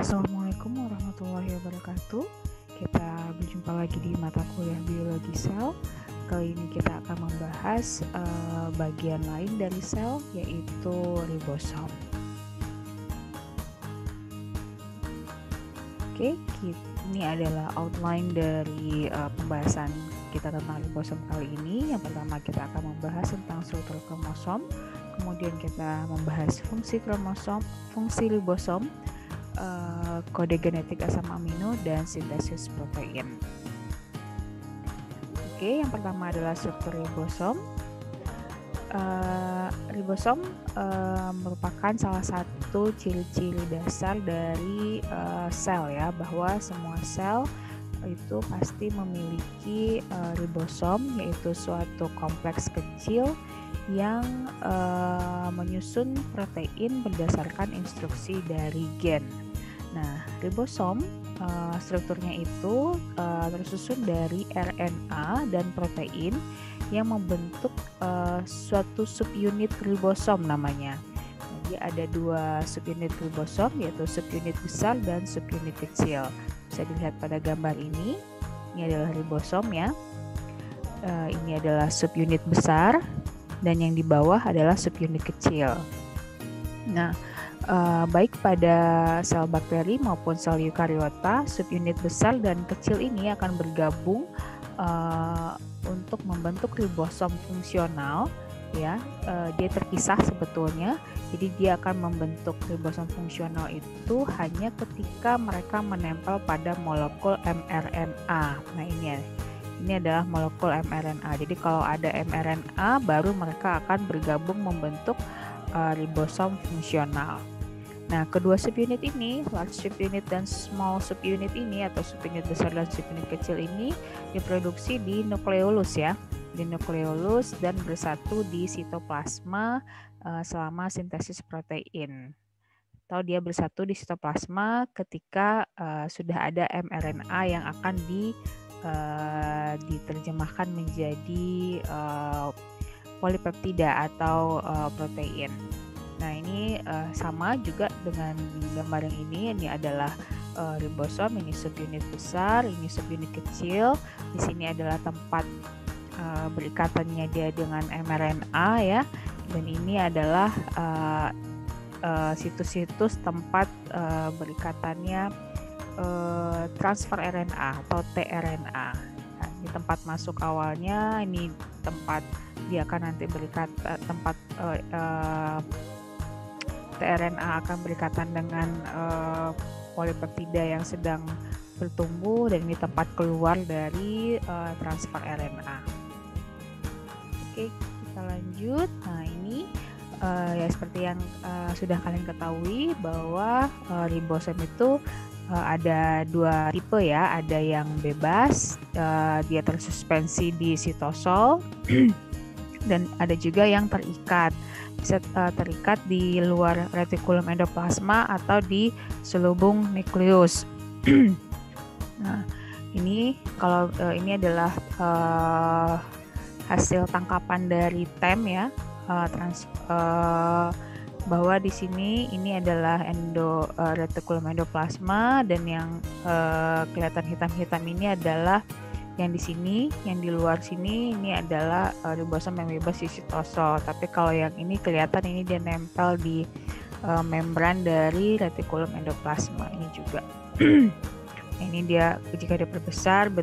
Assalamualaikum warahmatullahi wabarakatuh. Kita berjumpa lagi di mata kuliah biologi sel. Kali ini kita akan membahas bagian lain dari sel, yaitu ribosom. Oke, ini adalah outline dari pembahasan kita tentang ribosom kali ini. Yang pertama kita akan membahas tentang struktur kromosom, kemudian kita membahas fungsi kromosom, fungsi ribosom, kode genetik asam amino, dan sintesis protein. Oke, yang pertama adalah struktur ribosom. Ribosom merupakan salah satu ciri-ciri dasar dari sel ya, bahwa semua sel itu pasti memiliki ribosom, yaitu suatu kompleks kecil yang menyusun protein berdasarkan instruksi dari gen. Nah, ribosom strukturnya itu tersusun dari RNA dan protein yang membentuk suatu subunit ribosom namanya. Jadi ada dua subunit ribosom, yaitu subunit besar dan subunit kecil. Bisa dilihat pada gambar ini. Ini adalah ribosom ya. Ini adalah subunit besar dan yang di bawah adalah subunit kecil. Nah, baik pada sel bakteri maupun sel eukariota, subunit besar dan kecil ini akan bergabung untuk membentuk ribosom fungsional ya. Dia terpisah sebetulnya, jadi dia akan membentuk ribosom fungsional itu hanya ketika mereka menempel pada molekul mRNA. Nah, ini adalah molekul mRNA. Jadi kalau ada mRNA baru mereka akan bergabung membentuk ribosom fungsional. Nah, kedua subunit ini, large subunit dan small subunit ini, atau subunit besar dan subunit kecil ini diproduksi di nukleolus ya, di nukleolus dan bersatu di sitoplasma selama sintesis protein. Atau dia bersatu di sitoplasma ketika sudah ada mRNA yang akan diterjemahkan menjadi polipeptida atau protein. Nah, ini sama juga dengan gambar yang ini adalah ribosom, ini subunit besar, ini subunit kecil. Di sini adalah tempat berikatannya dia dengan mRNA ya, dan ini adalah situs-situs tempat berikatannya transfer RNA atau tRNA. Nah, ini tempat masuk awalnya, ini tempat dia akan nanti berikat tempat tRNA akan berikatan dengan polipeptida yang sedang bertumbuh, dan ini tempat keluar dari transfer RNA. Oke, kita lanjut. Nah, ini ya seperti yang sudah kalian ketahui bahwa ribosom itu ada dua tipe ya, ada yang bebas, dia tersuspensi di sitosol dan ada juga yang terikat, bisa terikat di luar retikulum endoplasma atau di selubung nukleus. Nah, ini kalau ini adalah hasil tangkapan dari TEM ya, bahwa di sini ini adalah retikulum endoplasma, dan yang kelihatan hitam-hitam ini adalah yang di sini, yang di luar sini ini adalah ribosom yang bebas di sitosol. Tapi kalau yang ini kelihatan ini dia nempel di membran dari retikulum endoplasma ini juga. Ini dia jika diperbesar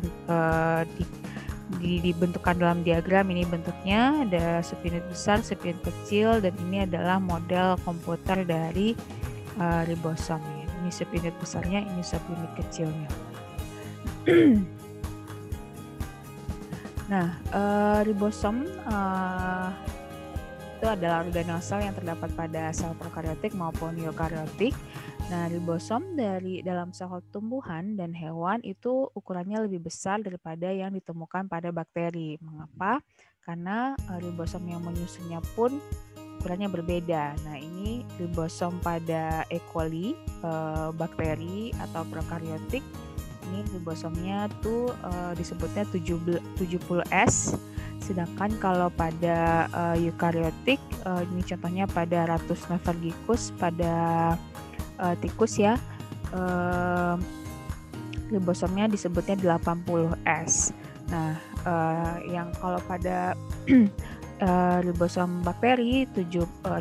dibentukkan dalam diagram, ini bentuknya ada subunit besar, subunit kecil, dan ini adalah model komputer dari ribosom. Ini subunit besarnya, ini subunit kecilnya. Nah, ribosom itu adalah organel sel yang terdapat pada sel prokaryotik maupun eukaryotik. Nah, ribosom dalam sel tumbuhan dan hewan itu ukurannya lebih besar daripada yang ditemukan pada bakteri. Mengapa? Karena ribosom yang menyusunnya pun ukurannya berbeda. Nah, ini ribosom pada E. coli, bakteri atau prokaryotik. Ini ribosomnya tuh disebutnya 70S, sedangkan kalau pada eukaryotik ini contohnya pada Ratus novergicus pada tikus ya, ribosomnya disebutnya 80S. Nah, yang kalau pada ribosom bakteri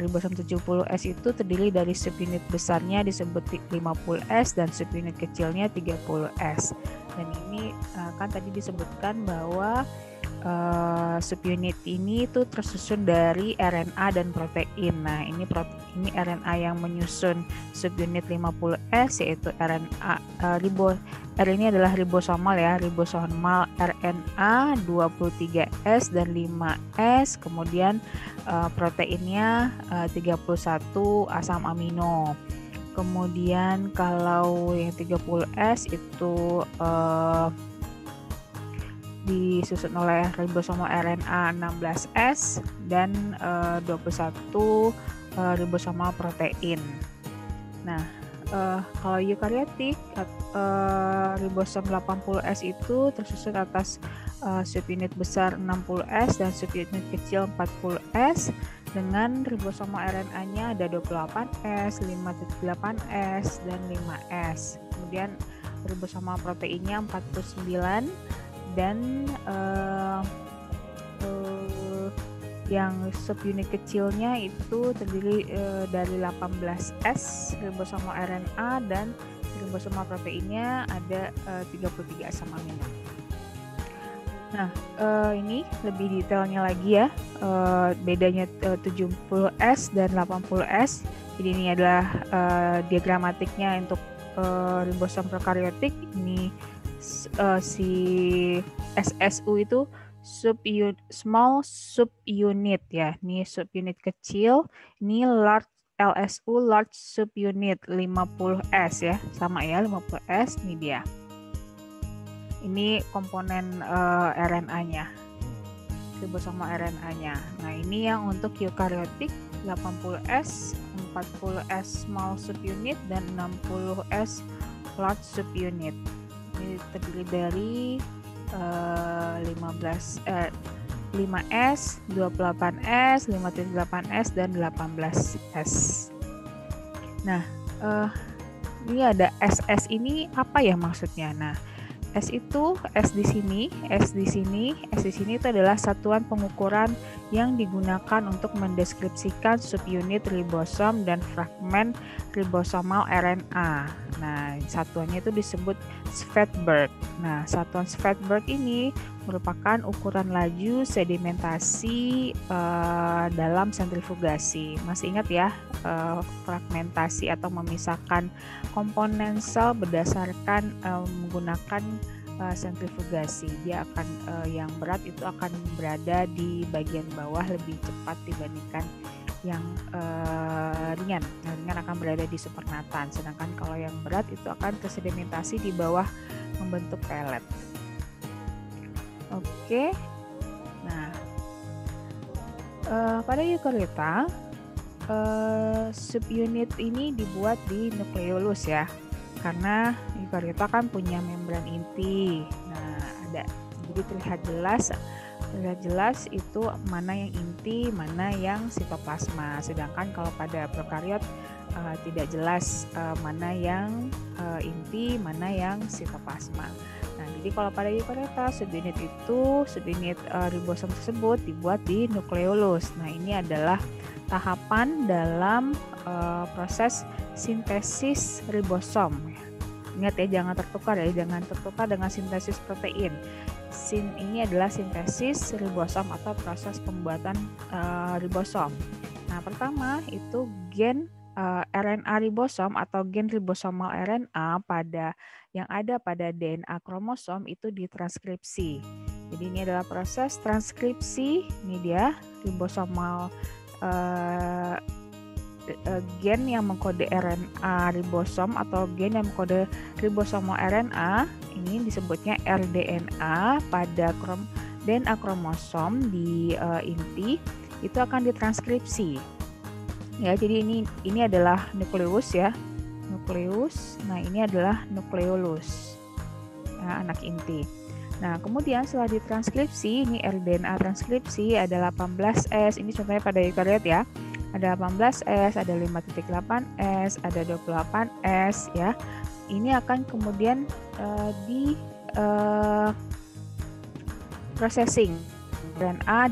ribosom 70S itu terdiri dari subunit besarnya disebut 50S dan subunit kecilnya 30S. Dan ini kan tadi disebutkan bahwa subunit ini itu tersusun dari RNA dan protein. Nah, ini RNA yang menyusun subunit 50S yaitu RNA R ini adalah ribosomal ya, ribosomal RNA 23S dan 5S, kemudian proteinnya 31 asam amino. Kemudian kalau yang 30S itu disusun oleh ribosomal RNA 16S dan 21 ribosomal protein. Nah, kalau eukariotik ribosom 80S itu tersusun atas subunit besar 60S dan subunit kecil 40S dengan ribosomal RNA-nya ada 28S, 5.8S dan 5S. Kemudian ribosomal proteinnya 49 dan yang subunit kecilnya itu terdiri dari 18S ribosomal RNA dan ribosomal proteinnya ada 33 asam amino. Nah, ini lebih detailnya lagi ya, bedanya 70S dan 80S. Jadi ini adalah diagramatiknya untuk ribosom prokaryotik. Ini si SSU itu small subunit ya. Ini subunit kecil, ini large LSU large subunit 50S ya. Sama ya, 50S ini dia. Ini komponen RNA-nya. Ribosomal RNA-nya. Nah, ini yang untuk eukaryotik 80S, 40S small subunit dan 60S large subunit. Ini terdiri dari 5S, 28S, 5.8S dan 18S. Nah, ini ada SS ini apa ya maksudnya? Nah, S di sini itu adalah satuan pengukuran yang digunakan untuk mendeskripsikan subunit ribosom dan fragmen ribosomal RNA. Nah, satuannya itu disebut Svedberg. Nah, satuan Svedberg ini merupakan ukuran laju sedimentasi dalam sentrifugasi. Masih ingat ya, fragmentasi atau memisahkan komponen sel berdasarkan menggunakan sentrifugasi. Dia akan yang berat itu akan berada di bagian bawah lebih cepat dibandingkan yang ringan. Yang ringan akan berada di supernatan, sedangkan kalau yang berat itu akan tersedimentasi di bawah membentuk pelet. Oke. Nah, pada eukariota subunit ini dibuat di nukleolus ya, karena eukariota kan punya membran inti. Nah, jadi terlihat jelas itu mana yang inti, mana yang sitoplasma. Sedangkan kalau pada prokariot tidak jelas mana yang inti, mana yang sitoplasma. Nah, jadi kalau pada eukariota subunit ribosom tersebut dibuat di nukleolus. Nah, ini adalah tahapan dalam proses sintesis ribosom. Ingat ya, jangan tertukar dengan sintesis protein. Ini adalah sintesis ribosom atau proses pembuatan ribosom. Nah, pertama itu gen RNA ribosom atau gen ribosomal RNA yang ada pada DNA kromosom itu ditranskripsi. Jadi ini adalah proses transkripsi. Ini dia ribosomal gen yang mengkode RNA ribosom atau gen yang mengkode ribosomal RNA, ini disebutnya rDNA pada DNA kromosom di inti itu akan ditranskripsi. Ya, jadi ini adalah nukleus ya. Nukleus. Nah, ini adalah nukleolus. Nah, anak inti. Nah, kemudian setelah ditranskripsi, ini rDNA transkripsi ada 18S. Ini contohnya pada eukariot ya. Ada 18S, ada 5.8S, ada 28S ya. ini akan kemudian di processing. RNA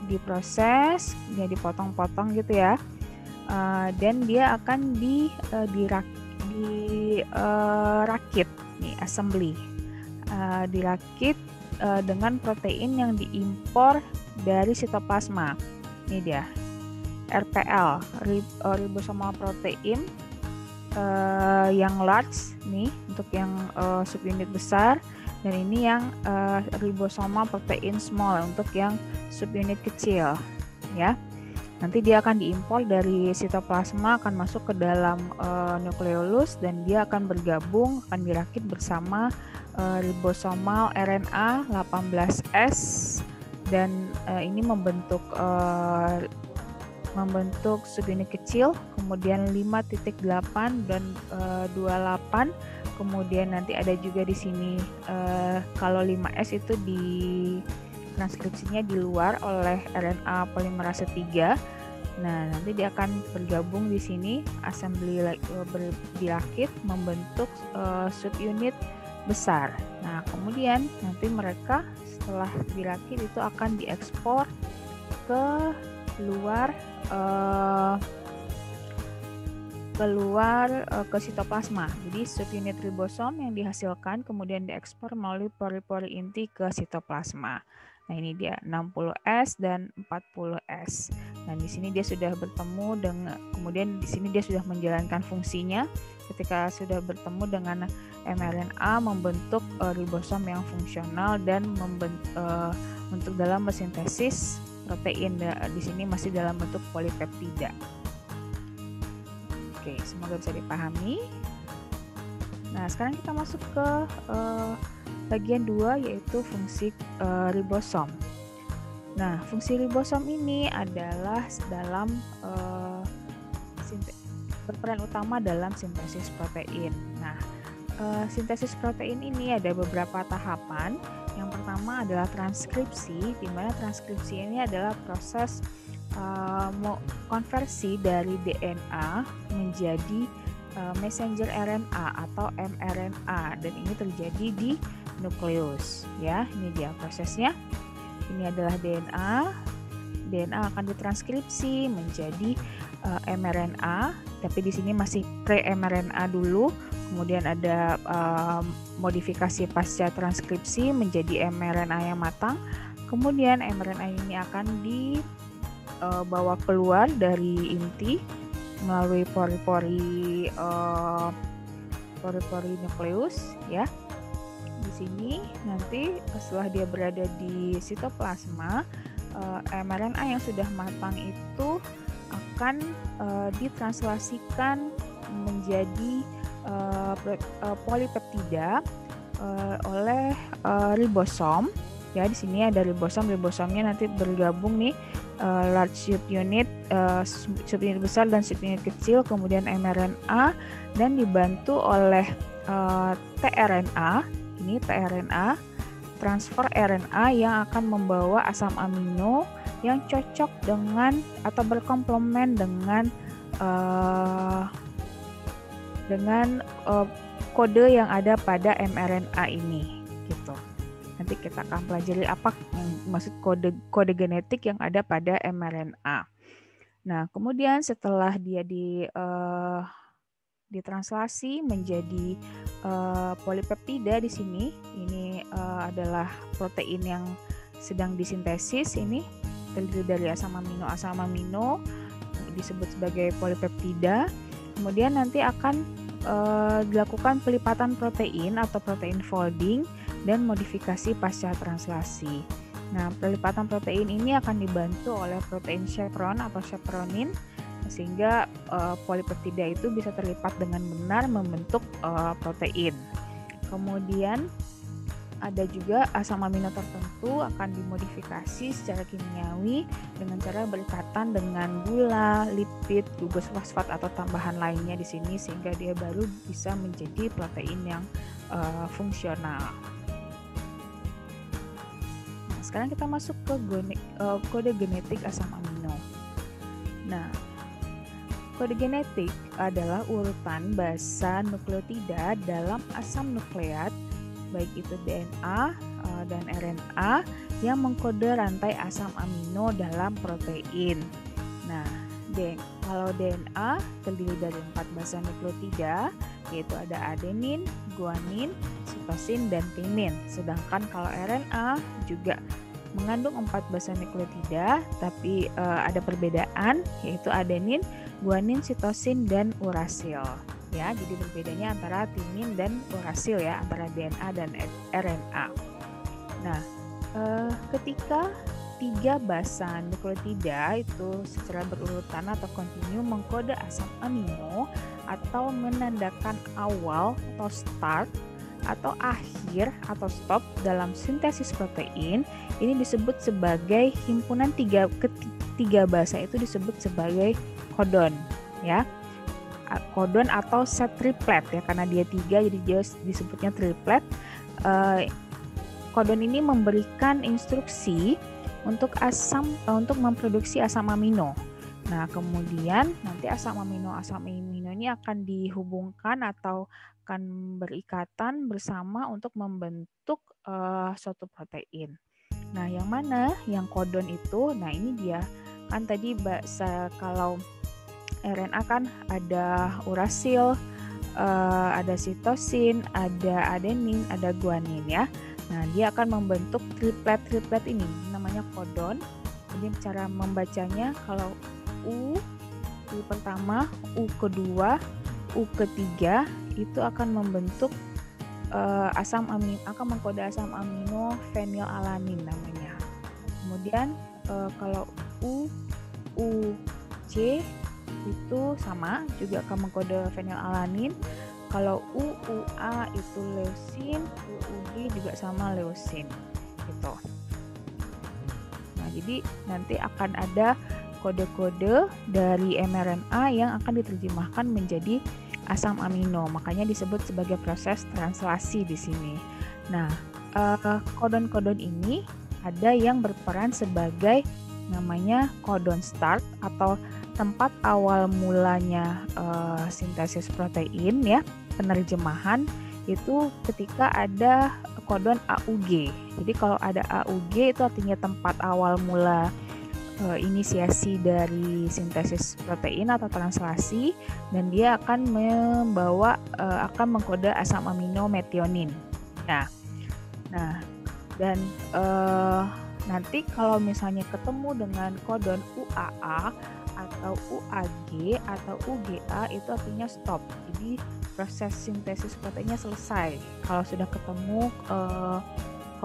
diproses, dia dipotong-potong gitu ya, dan dia akan dirakit nih, assembly, dirakit dengan protein yang diimpor dari sitoplasma. Ini dia RPL, ribosomal protein yang large nih untuk yang subunit besar, dan ini yang ribosomal protein small untuk yang subunit kecil ya. Nanti dia akan diimpor dari sitoplasma, akan masuk ke dalam nukleolus, dan dia akan bergabung, akan dirakit bersama ribosomal RNA 18S, dan ini membentuk subunit kecil, kemudian 5.8 dan 28. Kemudian nanti ada juga di sini kalau 5S itu di transkripsinya di luar oleh RNA polimerase 3. Nah, nanti dia akan bergabung di sini, assembly dirakit membentuk subunit besar. Nah, kemudian nanti mereka setelah dirakit itu akan diekspor ke ke sitoplasma. Jadi subunit ribosom yang dihasilkan kemudian diekspor melalui pori-pori inti ke sitoplasma. Nah, ini dia 60S dan 40S. Dan di sini dia sudah bertemu dengan, kemudian di sini dia sudah menjalankan fungsinya. Ketika sudah bertemu dengan mRNA membentuk ribosom yang fungsional dan untuk dalam mensintesis protein. Di sini masih dalam bentuk polipeptida. Oke, semoga bisa dipahami. Nah, sekarang kita masuk ke bagian 2, yaitu fungsi ribosom. Nah, fungsi ribosom ini adalah dalam berperan utama dalam sintesis protein. Nah, sintesis protein ini ada beberapa tahapan. Yang pertama adalah transkripsi, di mana transkripsi ini adalah proses konversi dari DNA menjadi messenger RNA atau mRNA, dan ini terjadi di nukleus ya. Ini dia prosesnya. Ini adalah DNA akan ditranskripsi menjadi mRNA, tapi di sini masih pre-mRNA dulu. Kemudian ada modifikasi pasca transkripsi menjadi mRNA yang matang. Kemudian mRNA ini akan dibawa keluar dari inti melalui pori-pori nukleus ya. Di sini nanti setelah dia berada di sitoplasma, mRNA yang sudah matang itu akan ditranslasikan menjadi polipeptida oleh ribosom. Ya, di sini ada ribosomnya nanti bergabung nih, large subunit, subunit besar dan subunit kecil, kemudian mRNA, dan dibantu oleh tRNA. Ini tRNA, transfer RNA yang akan membawa asam amino yang cocok dengan atau berkomplement dengan kode yang ada pada mRNA ini gitu. Nanti kita akan pelajari apa yang maksud kode genetik yang ada pada mRNA. Nah, kemudian setelah dia ditranslasi menjadi polipeptida di sini, ini adalah protein yang sedang disintesis, ini terdiri dari asam amino disebut sebagai polipeptida. Kemudian nanti akan dilakukan pelipatan protein atau protein folding dan modifikasi pasca translasi. Nah, pelipatan protein ini akan dibantu oleh protein chevron atau chaperonin, sehingga polipeptida itu bisa terlipat dengan benar membentuk protein. Kemudian ada juga asam amino tertentu akan dimodifikasi secara kimiawi dengan cara berikatan dengan gula, lipid, gugus fosfat atau tambahan lainnya di sini, sehingga dia baru bisa menjadi protein yang fungsional. Nah, sekarang kita masuk ke kode genetik asam amino. Nah, Kode genetik adalah urutan basa nukleotida dalam asam nukleat, baik itu DNA dan RNA yang mengkode rantai asam amino dalam protein. Nah, kalau DNA terdiri dari 4 basa nukleotida, yaitu ada adenin, guanin, sitosin, dan timin. Sedangkan kalau RNA juga mengandung 4 basa nukleotida, tapi ada perbedaan, yaitu adenin, guanin, sitosin, dan urasil. Ya, jadi berbedanya antara timin dan urasil ya, antara DNA dan RNA. Nah, ketika 3 basa nukleotida itu secara berurutan atau kontinu mengkode asam amino atau menandakan awal atau start atau akhir atau stop dalam sintesis protein, ini disebut sebagai himpunan ketiga basa itu disebut sebagai kodon ya. Kodon atau set triplet ya, karena dia 3 jadi dia disebutnya triplet. Kodon ini memberikan instruksi untuk memproduksi asam amino. Nah, kemudian nanti asam amino ini akan dihubungkan atau akan berikatan bersama untuk membentuk suatu protein. Nah, yang mana yang kodon itu? Nah, ini dia. Kan tadi kalau RNA kan ada urasil, ada sitosin, ada adenin, ada guanin ya. Nah, dia akan membentuk triplet ini, namanya kodon. Jadi cara membacanya kalau U pertama, U kedua, U ketiga itu akan membentuk akan mengkode asam amino fenilalanin namanya. Kemudian kalau U C itu sama, juga akan mengkode fenilalanin. Kalau UA itu leusin, UG juga sama leusin gitu. Nah, jadi nanti akan ada kode-kode dari mRNA yang akan diterjemahkan menjadi asam amino. Makanya disebut sebagai proses translasi di sini. Nah, kodon-kodon ini ada yang berperan sebagai namanya kodon start atau tempat awal mulanya sintesis protein ya, penerjemahan itu ketika ada kodon AUG. Jadi kalau ada AUG itu artinya tempat awal mula inisiasi dari sintesis protein atau translasi, dan dia akan mengkode asam amino metionin. Nah, dan nanti kalau misalnya ketemu dengan kodon UAA atau UAG atau UGA itu artinya stop. Jadi proses sintesis proteinnya selesai kalau sudah ketemu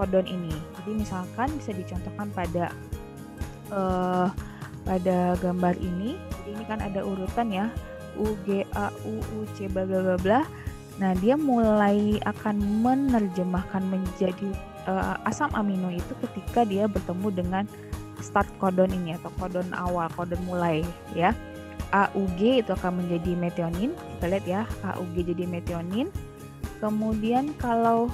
kodon ini. Jadi misalkan bisa dicontohkan pada gambar ini. Jadi ini kan ada urutan ya, UGA, UUC bla bla bla bla. Nah, dia mulai akan menerjemahkan menjadi asam amino itu ketika dia bertemu dengan start kodon ini atau kodon awal, kodon mulai ya. AUG itu akan menjadi metionin. Kita lihat ya, AUG jadi metionin. Kemudian kalau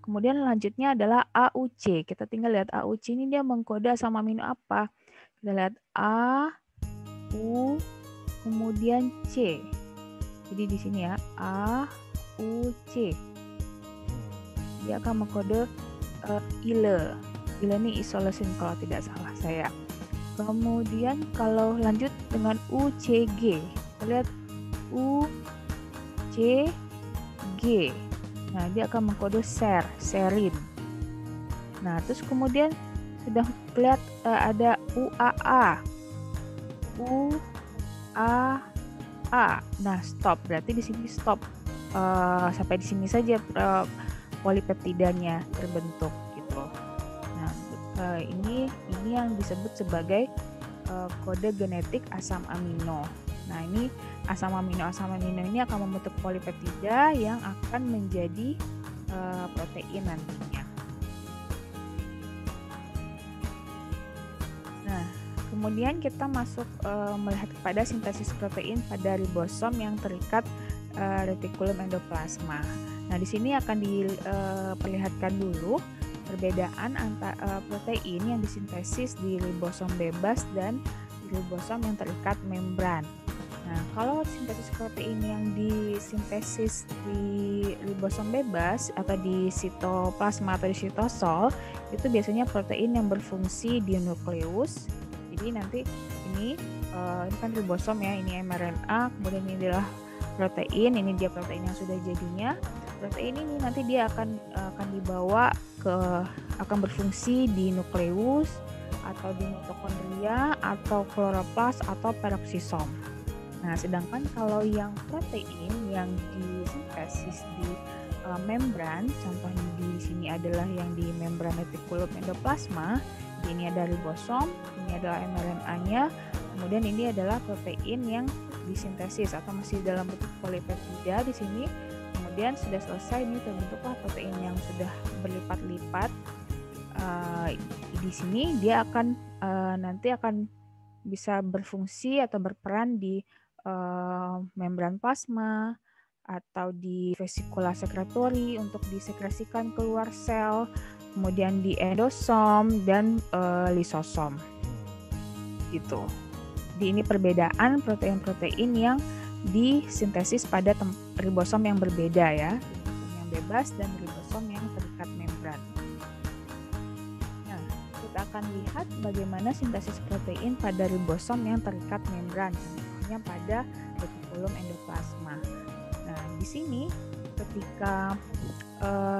kemudian lanjutnya adalah AUC. Kita tinggal lihat AUC ini dia mengkode asam amino apa. Kita lihat A, U, kemudian C. Jadi di sini ya, A, U, C. Dia akan mengkode ILE. ILE ini isoleucine kalau tidak salah saya. Kemudian kalau lanjut dengan UCG, kita lihat UCG. Nah, dia akan mengkode serin. Nah, terus kemudian sudah lihat ada UAA. UAA. Nah, stop. Berarti di sini stop. Sampai di sini saja polipeptidanya terbentuk gitu. Nah, ini yang disebut sebagai kode genetik asam amino. Nah, ini asam amino ini akan membentuk polipeptida yang akan menjadi protein nantinya. Nah, kemudian kita masuk melihat kepada sintesis protein pada ribosom yang terikat retikulum endoplasma. Nah, di sini akan diperlihatkan dulu perbedaan antara protein yang disintesis di ribosom bebas dan ribosom yang terikat membran. Nah, kalau sintesis protein yang disintesis di ribosom bebas atau di sitoplasma atau di sitosol, itu biasanya protein yang berfungsi di nukleus. Jadi nanti ini kan ribosom ya, ini mRNA, kemudian ini adalah protein, ini dia protein yang sudah jadinya. Protein ini nanti dia akan dibawa akan berfungsi di nukleus atau di mitokondria atau kloroplas atau peroksisom. Nah, sedangkan kalau yang protein yang disintesis di membran, contohnya di sini adalah yang di membran retikulum endoplasma, ini ada ribosom, ini adalah mRNA-nya, kemudian ini adalah protein yang disintesis atau masih dalam bentuk polipeptida di sini. Kemudian sudah selesai, ini terbentuklah protein yang sudah berlipat-lipat. Di sini dia akan nanti akan bisa berfungsi atau berperan di membran plasma atau di vesikula sekretory untuk disekresikan keluar sel, kemudian di endosom dan lisosom. Gitu. Jadi ini perbedaan protein-protein yang disintesis pada ribosom yang berbeda ya, ribosom yang bebas dan ribosom yang terikat membran. Nah, kita akan lihat bagaimana sintesis protein pada ribosom yang terikat membran, contohnya pada retikulum endoplasma. Nah, di sini ketika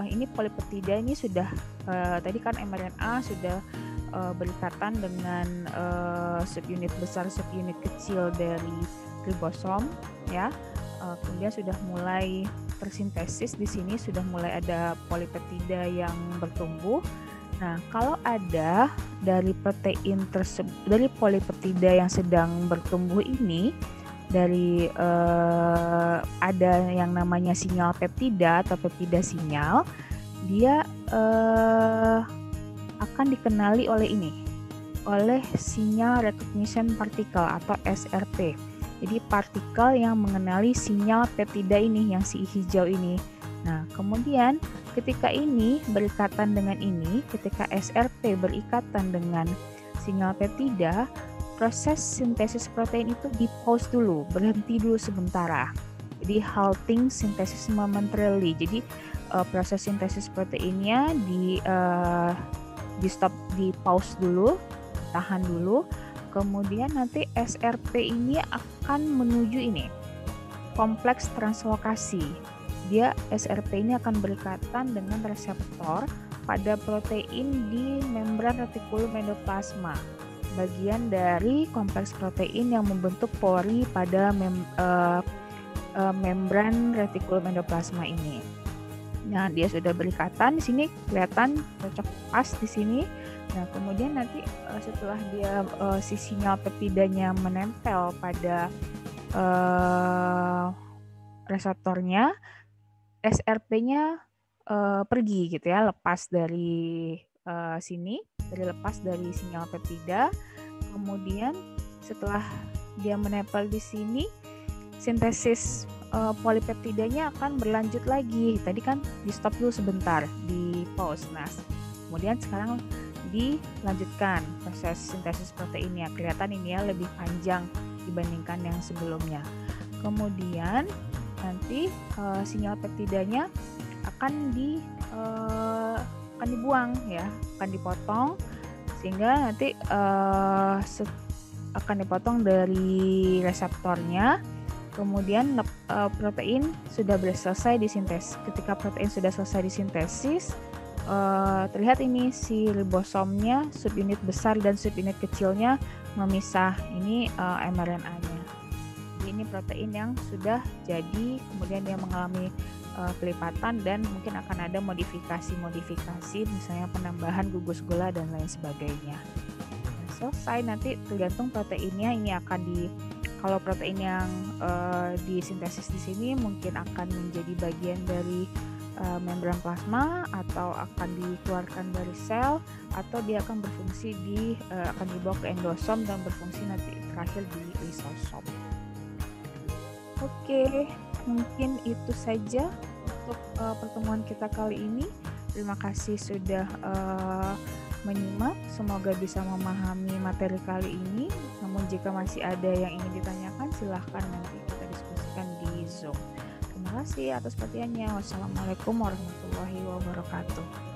ini polipeptida ini sudah tadi kan mRNA sudah berikatan dengan subunit besar, subunit kecil dari ribosom ya. Kemudian sudah mulai tersintesis di sini, sudah mulai ada polipeptida yang bertumbuh. Nah, kalau ada dari protein tersebut, dari polipeptida yang sedang bertumbuh ini, dari ada yang namanya sinyal peptida atau peptida sinyal, dia akan dikenali oleh ini, oleh sinyal recognition particle atau SRP. Jadi partikel yang mengenali sinyal peptida ini, yang si hijau ini. Nah, kemudian ketika ini berikatan dengan ini, ketika SRP berikatan dengan sinyal peptida, proses sintesis protein itu di pause dulu, berhenti dulu sementara. Jadi halting synthesis momentarily. Jadi proses sintesis proteinnya di stop, di pause dulu, tahan dulu. Kemudian nanti SRP ini akan menuju ini, kompleks translokasi. Dia SRP ini akan berikatan dengan reseptor pada protein di membran retikulum endoplasma, bagian dari kompleks protein yang membentuk pori pada membran retikulum endoplasma ini. Nah, dia sudah berikatan di sini, kelihatan cocok pas di sini. Nah, kemudian nanti setelah dia si sinyal peptidanya menempel pada reseptornya, SRP-nya pergi gitu ya, lepas dari sini, lepas dari sinyal peptida. Kemudian setelah dia menempel di sini, sintesis polipeptidanya akan berlanjut lagi. Tadi kan di stop dulu sebentar, di pause. Nah, kemudian sekarang dilanjutkan proses sintesis proteinnya. Kelihatan ini ya lebih panjang dibandingkan yang sebelumnya. Kemudian nanti sinyal peptidanya akan dibuang ya, akan dipotong sehingga nanti akan dipotong dari reseptornya. Kemudian protein sudah selesai disintesis. Ketika protein sudah selesai disintesis, terlihat ini si ribosomnya, subunit besar dan subunit kecilnya memisah. Ini mRNA-nya. Jadi ini protein yang sudah jadi, kemudian dia mengalami pelipatan dan mungkin akan ada modifikasi, misalnya penambahan gugus gula dan lain sebagainya. Nah, selesai, nanti tergantung proteinnya ini akan kalau protein yang disintesis di sini mungkin akan menjadi bagian dari membran plasma atau akan dikeluarkan dari sel, atau dia akan berfungsi akan dibawa ke endosom dan berfungsi nanti terakhir di lisosom. Oke, mungkin itu saja untuk pertemuan kita kali ini. Terima kasih sudah menyimak. Semoga bisa memahami materi kali ini. Namun jika masih ada yang ingin ditanyakan, silahkan nanti kita diskusikan di Zoom. Terima kasih atas perhatiannya. Wassalamualaikum warahmatullahi wabarakatuh.